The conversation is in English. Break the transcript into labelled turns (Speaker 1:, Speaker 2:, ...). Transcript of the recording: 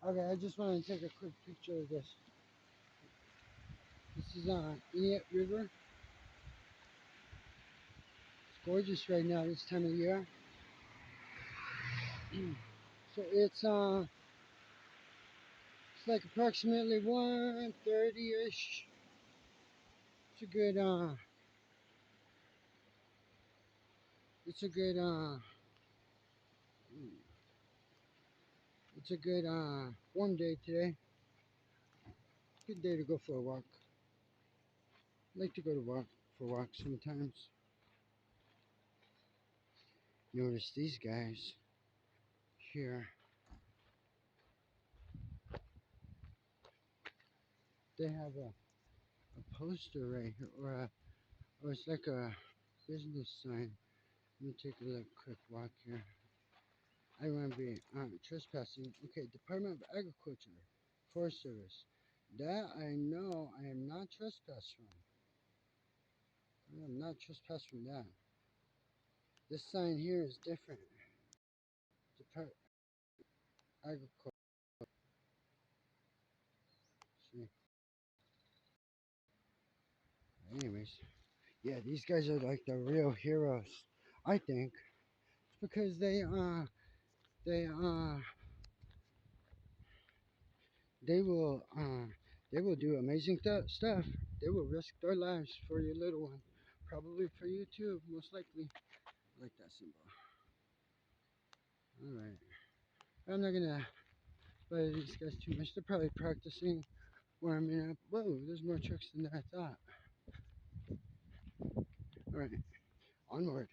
Speaker 1: Okay, I just want to take a quick picture of this. This is on Inuit River. It's gorgeous right now this time of year. So it's like approximately 1:30-ish. It's a good it's a good it's a good warm day today. Good day to go for a walk. I like to go to walk for walks sometimes. Notice these guys here. They have a poster right here, or it's like a business sign. Let me take a look, quick walk here. I don't want to be trespassing. Okay, Department of Agriculture, Forest Service. That I know I am not trespassed from. I am not trespassed from that. This sign here is different. Department of Agriculture. See. Anyways, yeah, these guys are like the real heroes, I think, because they they will they will do amazing stuff. They will risk their lives for your little one, probably for you too, most likely. I like that symbol. All right, I'm not gonna bother these guys too much. They're probably practicing warming up. Whoa, there's more trucks than I thought. All right, onward.